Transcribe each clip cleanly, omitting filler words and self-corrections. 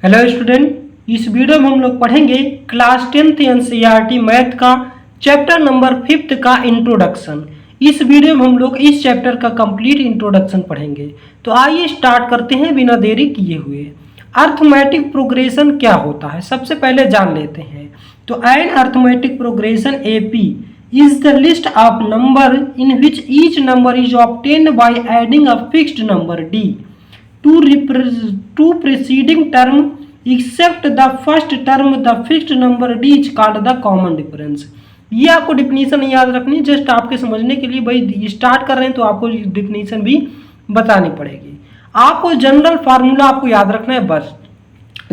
Hello student, इस video में हम लोग पढ़ेंगे क्लास 10th एनसीईआरटी मैथ का चैप्टर नंबर 5 का इंट्रोडक्शन। इस वीडियो में हम लोग इस चैप्टर का कंप्लीट इंट्रोडक्शन पढ़ेंगे। तो आइए स्टार्ट करते हैं बिना देरी किए हुए। अर्थमेटिक प्रोग्रेशन क्या होता है सबसे पहले जान लेते हैं। तो an arithmetic progression AP is the list of number in which each number is obtained by adding a fixed number d to preceding term except the first term the fixed number d is called the common difference। ये आपको definition याद रखनी, just आपके समझने के लिए। भाई start कर रहे हैं तो आपको डिफिनीशन भी बतानी पड़ेगी। आपको जनरल फार्मूला आपको याद रखना है बस।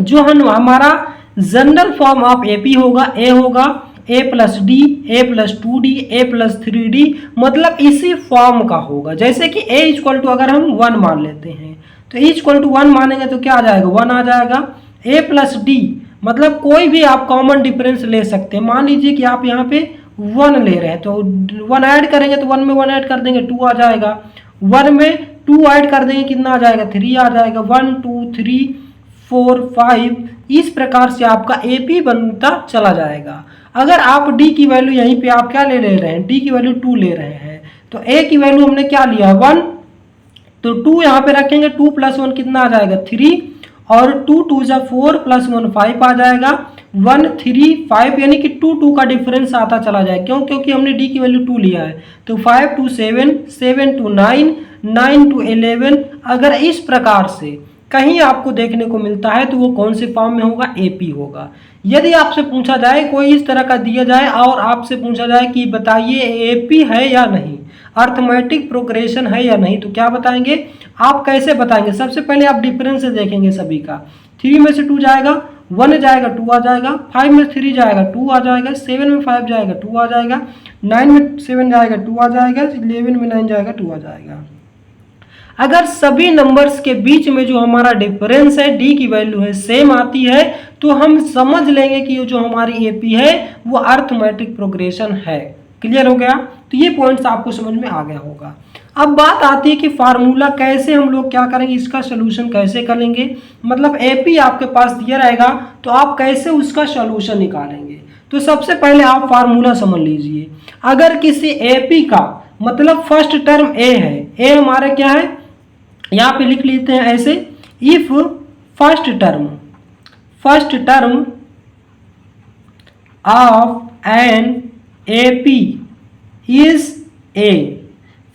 जो हमारा जनरल फॉर्म ऑफ एपी होगा, ए होगा ए प्लस डी, ए प्लस 2d, ए प्लस 3d, मतलब इसी फॉर्म का होगा। जैसे कि ए इक्वल टू अगर हम 1 मान लेते हैं तो ए इक्वल टू 1 मानेंगे तो क्या आ जाएगा, 1 आ जाएगा। ए प्लस डी मतलब कोई भी आप कॉमन डिफरेंस ले सकते हैं। मान लीजिए कि आप यहाँ पे 1 ले रहे हैं तो 1 ऐड करेंगे तो 1 में 1 ऐड कर देंगे 2 आ जाएगा। 1 में 2 ऐड कर देंगे कितना आ जाएगा, 3 आ जाएगा। 1 2 3 4 5 इस प्रकार से आपका एपी बनता चला जाएगा। अगर आप डी की वैल्यू यहीं पे आप क्या ले रहे हैं, डी की वैल्यू 2 ले रहे हैं तो ए की वैल्यू हमने क्या लिया 1, तो 2 यहाँ पे रखेंगे। 2 + 1 कितना आ जाएगा 3, और 2 2 जा 4 + 1 5 आ जाएगा। 1 3 5 यानी कि 2 2 का डिफरेंस आता चला जाएगा। क्यों? क्योंकि हमने डी की वैल्यू 2 लिया है। तो 5 2 7 7 2 9 9 2 11। अगर इस प्रकार से कहीं आपको देखने को मिलता है तो वो कौन से फॉर्म में होगा, एपी होगा। यदि आपसे पूछा जाए कोई इस तरह का दिया जाए और आपसे पूछा जाए कि बताइए एपी है या नहीं, अर्थमेटिक प्रोग्रेशन है या नहीं, तो क्या बताएंगे आप, कैसे बताएंगे? सबसे पहले आप डिफरेंस से देखेंगे सभी का। 3 में से 2 जाएगा 1 जाएगा 2 आ जाएगा। 5 में 3 जाएगा 2 आ जाएगा। 7 में 5 जाएगा 2 आ जाएगा। 9 में 7 जाएगा 2 आ जाएगा। 11 में 9 जाएगा 2 आ जाएगा। अगर सभी नंबर्स के बीच में जो हमारा डिफरेंस है डी की वैल्यू है सेम आती है तो हम समझ लेंगे कि जो हमारी एपी है वो अर्थमेटिक प्रोग्रेशन है। क्लियर हो गया? तो ये पॉइंट्स आपको समझ में आ गया होगा। अब बात आती है कि फार्मूला कैसे हम लोग क्या करेंगे, इसका सोल्यूशन कैसे करेंगे। मतलब एपी आपके पास दिया रहेगा तो आप कैसे उसका सोल्यूशन निकालेंगे। तो सबसे पहले आप फार्मूला समझ लीजिए। अगर किसी एपी का मतलब फर्स्ट टर्म ए है, ए हमारे क्या है यहाँ पे लिख लेते हैं ऐसे, if first term of an AP is a,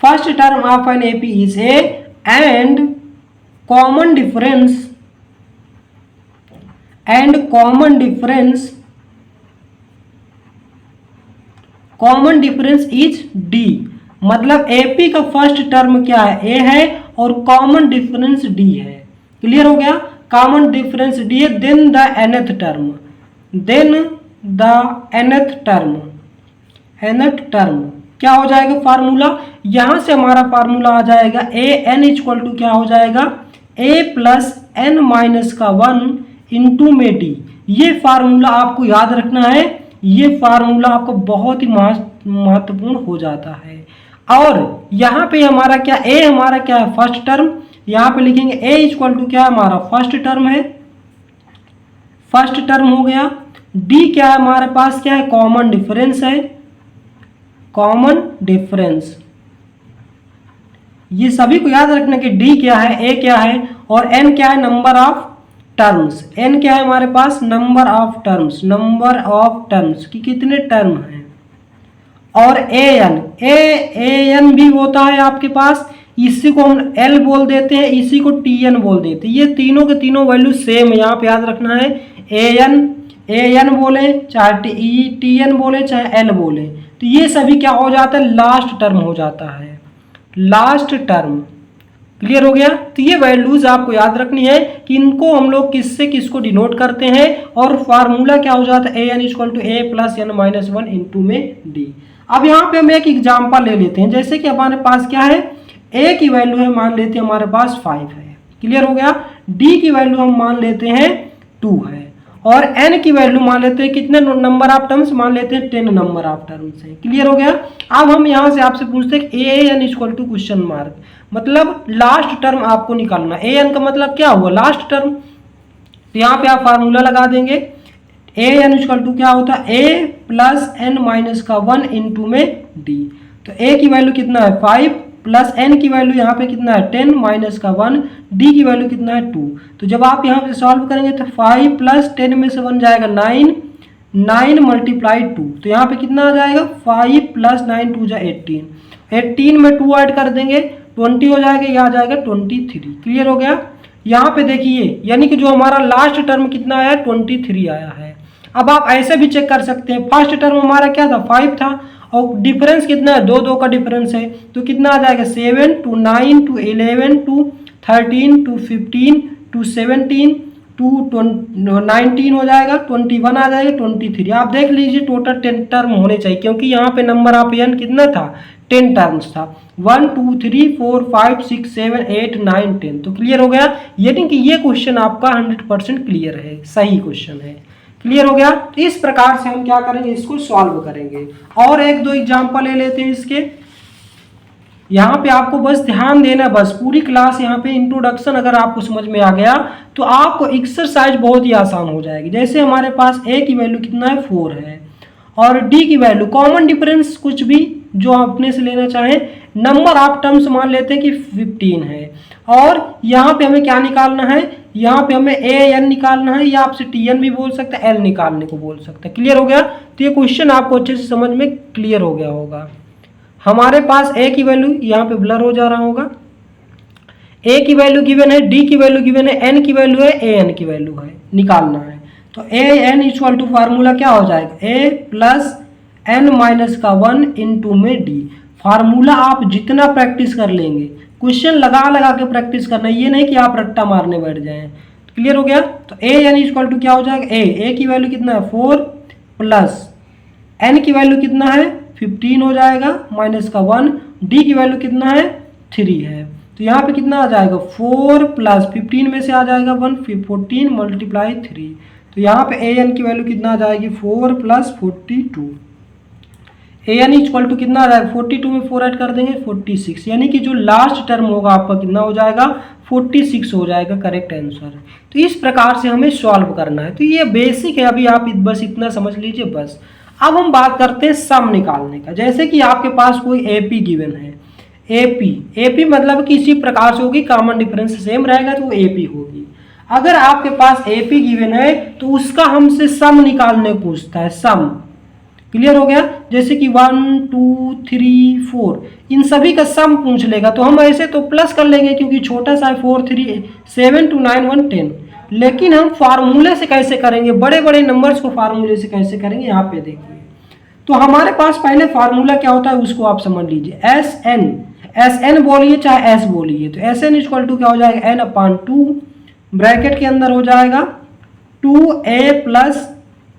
first term of an AP is A and common difference is D. मतलब एपी का फर्स्ट टर्म क्या है, ए है और कॉमन डिफरेंस डी है। क्लियर हो गया? कॉमन डिफरेंस डी है। देन द nth टर्म क्या हो जाएगा फार्मूला, यहां से हमारा फार्मूला आ जाएगा ए एन इक्वल टू क्या हो जाएगा, ए प्लस एन माइनस का 1 इंटू में डी। ये फार्मूला आपको याद रखना है। ये फार्मूला आपको बहुत ही महत्वपूर्ण हो जाता है। और यहाँ पे हमारा क्या, ए हमारा क्या है फर्स्ट टर्म, यहाँ पे लिखेंगे ए इक्वल टू क्या हमारा फर्स्ट टर्म है, फर्स्ट टर्म हो गया। डी क्या है हमारे पास, क्या है कॉमन डिफरेंस है, कॉमन डिफरेंस। ये सभी को याद रखना कि डी क्या है, ए क्या है और एन क्या है नंबर ऑफ टर्म्स। एन क्या है हमारे पास नंबर ऑफ टर्म्स कि कितने टर्म हैं। और ए एन भी होता है आपके पास, इसी को हम एल बोल देते हैं, इसी को टी एन बोल देते हैं। ये तीनों के तीनों वैल्यू सेम है, यहाँ पे याद रखना है। ए एन बोले चाहे टी एन बोले चाहे एल बोले, तो ये सभी क्या हो जाता है, लास्ट टर्म हो जाता है, लास्ट टर्म। क्लियर हो गया? तो ये वैल्यूज आपको याद रखनी है कि इनको हम लोग किससे किसको डिनोट करते हैं। और फार्मूला क्या हो जाता है, A N equal to A plus N minus 1 into में डी। अब यहाँ पे हम एक एग्जाम्पल ले लेते हैं। जैसे कि हमारे पास क्या है, ए की वैल्यू है मान लेते हैं हमारे पास 5 है। क्लियर हो गया? डी की वैल्यू हम मान लेते हैं 2 है और एन की वैल्यू मान लेते हैं कितने नंबर ऑफ टर्म्स, मान लेते हैं 10 नंबर ऑफ टर्म्स है। क्लियर हो गया? अब हम यहाँ से आपसे पूछते हैं A N equal to question mark, मतलब लास्ट टर्म आपको निकालना। ए एन का मतलब क्या हुआ, लास्ट टर्म। तो यहाँ पे आप फार्मूला लगा देंगे, ए एन इक्वल टू क्या होता है, ए प्लस एन माइनस का 1 इंटू में डी। तो ए की वैल्यू कितना है 5 प्लस एन की वैल्यू यहाँ पे कितना है 10 माइनस का 1, डी की वैल्यू कितना है 2। तो जब आप यहाँ पे सॉल्व करेंगे तो 5 प्लस 10 में से बन जाएगा 9, 9 मल्टीप्लाई 2, तो यहाँ पे कितना आ जाएगा 5 प्लस 9 2 जा 18, 18 में 2 ऐड कर देंगे 20 हो जाएगा, यह आ जाएगा 23। क्लियर हो गया। यहाँ पे देखिए यानी कि जो हमारा लास्ट टर्म कितना आया 23 आया है। अब आप ऐसे भी चेक कर सकते हैं, फर्स्ट टर्म हमारा क्या था 5 था और डिफरेंस कितना है 2 2 का डिफरेंस है, तो कितना आ जाएगा 7 to 9 to 11 to 13 to 15 to 17 to 19 हो जाएगा, 21 आ जाएगा, 23। आप देख लीजिए टोटल 10 टर्म होने चाहिए, क्योंकि यहाँ पे नंबर ऑफ एन कितना था 10 टर्म्स था, 1 2 3 4 5 6 7 8 9 10। तो क्लियर हो गया, यानी कि ये क्वेश्चन आपका 100% क्लियर है, सही क्वेश्चन है। क्लियर हो गया। तो इस प्रकार से हम क्या करेंगे, इसको सॉल्व करेंगे। और एक दो एग्जांपल ले लेते हैं इसके। यहाँ पे आपको बस ध्यान देना, बस पूरी क्लास यहाँ पे इंट्रोडक्शन अगर आपको समझ में आ गया तो आपको एक्सरसाइज बहुत ही आसान हो जाएगी। जैसे हमारे पास ए की वैल्यू कितना है 4 है और डी की वैल्यू, कॉमन डिफरेंस कुछ भी जो आप अपने से लेना चाहें, नंबर ऑफ टर्म्स मान लेते हैं कि 15 है और यहाँ पे हमें क्या निकालना है, यहाँ पे हमें ए एन निकालना है, या आपसे टी एन भी बोल सकते हैं, एल निकालने को बोल सकते हैं। क्लियर हो गया। तो ये क्वेश्चन आपको अच्छे से समझ में क्लियर हो गया होगा। हमारे पास ए की वैल्यू यहाँ पे ब्लर हो जा रहा होगा, ए की वैल्यू गिवन है, डी की वैल्यू गिवन है, एन की वैल्यू है, ए एन की वैल्यू है, निकालना है। तो ए एन इक्वल टू फार्मूला क्या हो जाएगा, ए प्लस एन माइनस का 1 इंटू में डी। फार्मूला आप जितना प्रैक्टिस कर लेंगे, क्वेश्चन लगा लगा के प्रैक्टिस करना, ये नहीं कि आप रट्टा मारने बैठ जाएं। क्लियर हो गया। तो ए एन इक्वल टू क्या हो जाएगा, ए की वैल्यू कितना है 4 प्लस एन की वैल्यू कितना है 15 हो जाएगा माइनस का 1, डी की वैल्यू कितना है 3 है। तो यहाँ पे कितना आ जाएगा 4 प्लस 15 में से आ जाएगा 1, 14 मल्टीप्लाई 3। तो यहाँ पे ए एन की वैल्यू कितना आ जाएगी 4 plus 42। A N equal to कितना आ जाएगा 42 में 4 ऐड कर देंगे 46, यानी कि जो लास्ट टर्म होगा आपका कितना हो जाएगा 46 हो जाएगा करेक्ट आंसर। तो इस प्रकार से हमें सॉल्व करना है। तो ये बेसिक है, अभी आप बस इतना समझ लीजिए बस। अब हम बात करते हैं सम निकालने का। जैसे कि आपके पास कोई एपी गिवन है, एपी मतलब कि इसी प्रकार से होगी, कॉमन डिफरेंस सेम रहेगा तो वो एपी होगी। अगर आपके पास एपी गिवन है तो उसका हमसे सम निकालने को पूछता है, सम। क्लियर हो गया। जैसे कि 1 2 3 4 इन सभी का सम पूछ लेगा तो हम ऐसे तो प्लस कर लेंगे क्योंकि छोटा सा 4 3 7 2 9 1 10, लेकिन हम फार्मूले से कैसे करेंगे, बड़े बड़े नंबर्स को फार्मूले से कैसे करेंगे, यहाँ पे देखिए। तो हमारे पास पहले फार्मूला क्या होता है उसको आप समझ लीजिए, एस एन बोलिए चाहे एस बोलिए। तो एस एन इक्वल टू क्या हो जाएगा n/2 ब्रैकेट के अंदर हो जाएगा 2a प्लस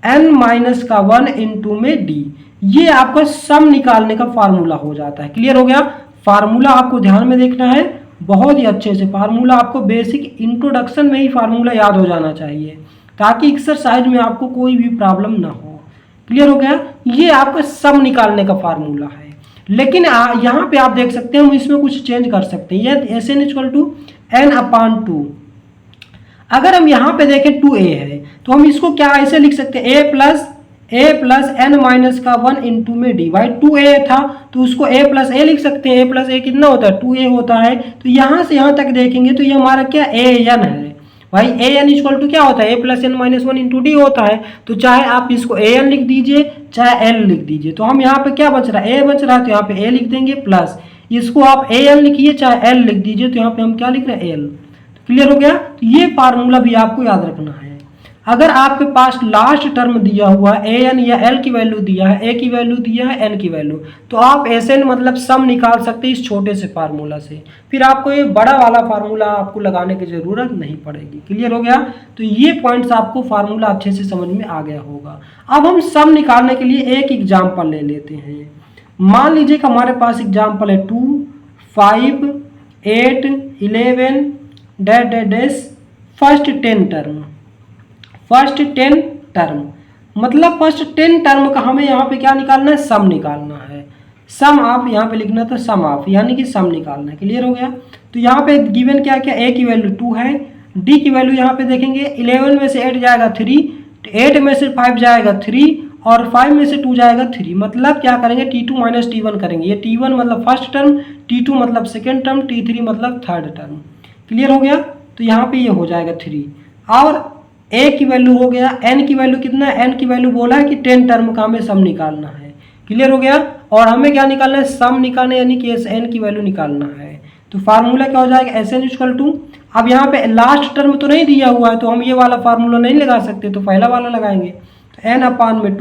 n माइनस का 1 इंटू में डी। ये आपका सम निकालने का फार्मूला हो जाता है। क्लियर हो गया। फार्मूला आपको ध्यान में देखना है बहुत ही अच्छे से। फार्मूला आपको बेसिक इंट्रोडक्शन में ही फार्मूला याद हो जाना चाहिए ताकि एक्सरसाइज में आपको कोई भी प्रॉब्लम ना हो। क्लियर हो गया। ये आपका सम निकालने का फार्मूला है, लेकिन यहाँ पे आप देख सकते हैं हम इसमें कुछ चेंज कर सकते हैं। ये S N equal to n/2। अगर हम यहाँ पे देखें 2a है तो हम इसको क्या ऐसे लिख सकते हैं, a प्लस n माइनस का 1 इंटू में डी। भाई 2a था तो उसको a प्लस a लिख सकते हैं, a प्लस a कितना होता है 2a होता है। तो यहाँ से यहाँ तक देखेंगे तो ये हमारा क्या an है। भाई an इक्वल टू क्या होता है, a plus n minus 1 into D होता है। तो चाहे आप इसको an लिख दीजिए चाहे l लिख दीजिए। तो हम यहाँ पे क्या बच रहा है, a बच रहा है तो यहाँ पे a लिख देंगे, प्लस इसको आप an लिखिए चाहे l लिख दीजिए। तो यहाँ पे हम क्या लिख रहे हैं l। क्लियर हो गया। तो ये फार्मूला भी आपको याद रखना है। अगर आपके पास लास्ट टर्म दिया हुआ है an या l की वैल्यू दिया है, a की वैल्यू दिया है, n की वैल्यू, तो आप SN मतलब सम निकाल सकते हैं इस छोटे से फार्मूला से। फिर आपको ये बड़ा वाला फार्मूला आपको लगाने की जरूरत नहीं पड़ेगी। क्लियर हो गया। तो ये पॉइंट्स आपको फार्मूला अच्छे से समझ में आ गया होगा। अब हम सम निकालने के लिए एक एग्जाम्पल ले लेते हैं। मान लीजिए कि हमारे पास एग्जाम्पल है 2 5 8 11 dash first 10 term. First 10 term मतलब फर्स्ट 10 टर्म का हमें यहाँ पे क्या निकालना है, सम निकालना है। सम आप यहाँ पे लिखना था सम ऑफ, यानी कि सम निकालना है। क्लियर हो गया। तो यहाँ पे गिवन क्या क्या, a की वैल्यू 2 है, डी की वैल्यू यहाँ पे देखेंगे 11 में से 8 जाएगा 3, 8 में से 5 जाएगा 3 और 5 में से 2 जाएगा 3। मतलब क्या करेंगे, T2 माइनस T1 करेंगे। ये T1 मतलब फर्स्ट टर्म, T2 मतलब सेकेंड टर्म, T3 मतलब थर्ड टर्म। क्लियर हो गया। तो यहाँ पे ये हो जाएगा 3 और ए की वैल्यू हो गया। एन की वैल्यू कितना है, एन की वैल्यू बोला है कि 10 टर्म का हमें सम निकालना है। क्लियर हो गया। और हमें क्या निकालना है, सम निकालना है, यानी कि एस एन की वैल्यू निकालना है। तो फार्मूला क्या हो जाएगा, एस एन इक्वल टू, अब यहाँ पे लास्ट टर्म तो नहीं दिया हुआ है तो हम ये वाला फार्मूला नहीं लगा सकते, तो पहला वाला लगाएंगे। तो एन अपान में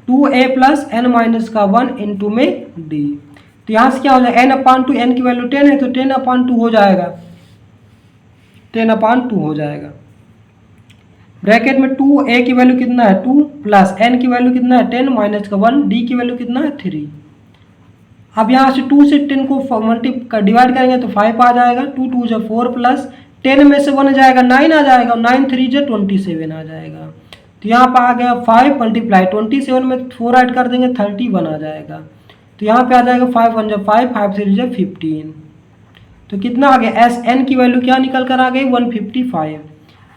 2 ए प्लस एन माइनस का 1 इंटू में डी। तो यहाँ से क्या हो जाएगा, एन अपान 2, एन की वैल्यू 10 है तो 10 अपान 2 हो जाएगा, 10 अपान 2 हो जाएगा। ब्रैकेट में 2 ए की वैल्यू कितना है 2 प्लस एन की वैल्यू कितना है 10 माइनस का 1, डी की वैल्यू कितना है 3। अब यहाँ से 2 से 10 को डिवाइड करेंगे तो 5 आ जाएगा, 2 2 जो 4 प्लस 10 में से 1 जाएगा 9 आ जाएगा, 9 3 जो 27 आ जाएगा। तो यहाँ पर आ गया 5 मल्टीप्लाई 27 में 4 ऐड कर देंगे 31 आ जाएगा। तो यहाँ पे आ जाएगा 5 1 जो 5, 5 3 जो 15। तो कितना आ गया, एस एन की वैल्यू क्या निकल कर आ गई 155।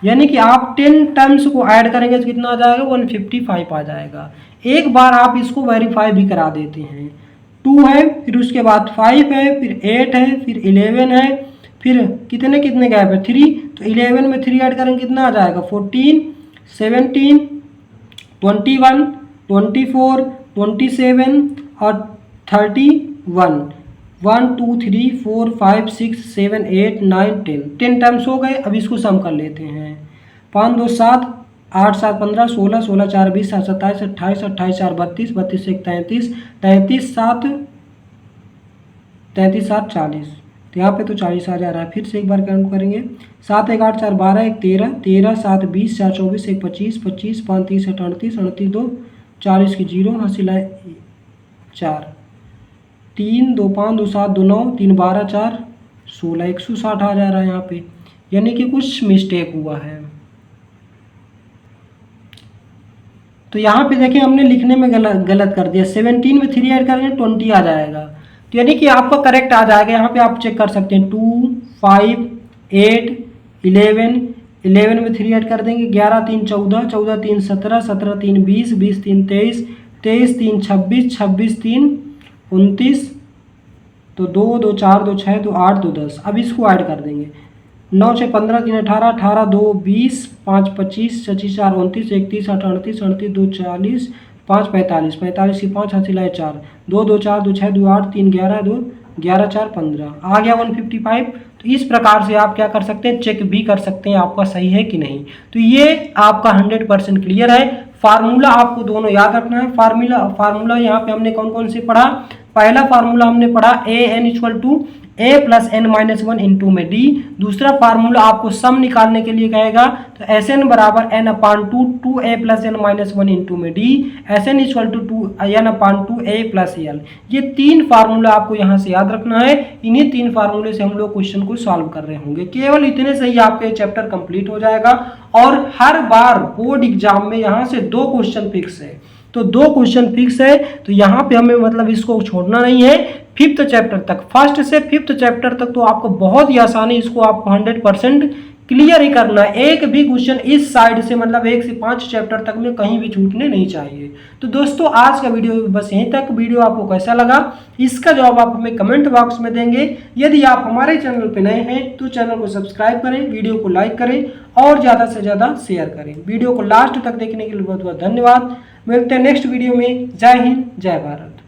यानी कि आप 10 टर्म्स को ऐड करेंगे तो कितना आ जाएगा 155 आ जाएगा। एक बार आप इसको वेरीफाई भी करा देते हैं। 2 है, फिर उसके बाद 5 है, फिर 8 है, फिर 11 है, फिर कितने कितने गैप है 3। तो 11 में 3 ऐड करेंगे कितना आ जाएगा 14, 17, 21, 24, 27 और 31। 1 2 3 4 5 6 7 8 9 10 टर्म्स हो गए। अब इसको सम कर लेते हैं। 5 2 7, 8 7 15, 16 16 4 20, 7 27 28, 28 4 32, 32 1 33, 33 7 40। तो यहाँ पे तो 40 आ जा रहा है। फिर से एक बार काउंट करेंगे, 7 1 8 4 12 1 13, 13 7 20 4 24 1 25, 25 5 30 38, 38 2 40 की 0 हासिल 4, 3 2 5 2 7 2 9 3 12 4 16, 160 आ जा रहा है यहाँ पे, यानी कि कुछ मिस्टेक हुआ है। तो यहाँ पे देखिए हमने लिखने में गलत कर दिया। 17 में 3 ऐड करेंगे 20 आ जाएगा, तो यानी कि आपका करेक्ट आ जाएगा। यहाँ पे आप चेक कर सकते हैं 2 5 8 11, 11 में 3 ऐड कर देंगे 11 3 14, 14 3 17, 17 3 20, 20 3 23, 23 3 26, 26 3 29, तो 2 2 4 2 6 2 8 2 10। अब इसको ऐड कर देंगे, 9 6 15 3 18, 18 2 20, 5 25, 25 4 29, 31 8 38, 38 2 40, 5 45, 45 की 5 हासिल है 4, 2 2 4 2 6 2 8 3 11 2 11 4 15 आ गया 155। तो इस प्रकार से आप क्या कर सकते हैं, चेक भी कर सकते हैं आपका सही है कि नहीं। तो ये आपका 100% क्लियर है। फार्मूला आपको दोनों याद रखना है। फार्मूला यहाँ पे हमने कौन कौन से पढ़ा, पहला फार्मूला हमने पढ़ा A N equal to A plus N minus 1 into में डी। दूसरा फार्मूला आपको सम निकालने के लिए कहेगा तो एस एन बराबर N upon 2 A plus N minus 1 into में D, S N equal to 2 N upon 2 A plus L. ये 3 फार्मूला आपको यहाँ से याद रखना है। इन्हीं 3 फार्मूले से हम लोग क्वेश्चन को सॉल्व कर रहे होंगे। केवल इतने से ही आपके चैप्टर कंप्लीट हो जाएगा। और हर बार बोर्ड एग्जाम में यहाँ से 2 क्वेश्चन फिक्स है, तो 2 क्वेश्चन फिक्स है। तो यहाँ पे हमें मतलब इसको छोड़ना नहीं है। 5th चैप्टर तक, फर्स्ट से 5th चैप्टर तक तो आपको बहुत ही आसानी, इसको आपको 100% क्लियर ही करना है। एक भी क्वेश्चन इस साइड से मतलब 1 से 5 चैप्टर तक में कहीं भी छूटने नहीं चाहिए। तो दोस्तों आज का वीडियो बस यहीं तक। वीडियो आपको कैसा लगा इसका जवाब आप हमें कमेंट बॉक्स में देंगे। यदि आप हमारे चैनल पर नए हैं तो चैनल को सब्सक्राइब करें, वीडियो को लाइक करें और ज़्यादा से ज़्यादा शेयर करें। वीडियो को लास्ट तक देखने के लिए बहुत बहुत धन्यवाद। मिलते हैं नेक्स्ट वीडियो में। जय हिंद, जय भारत।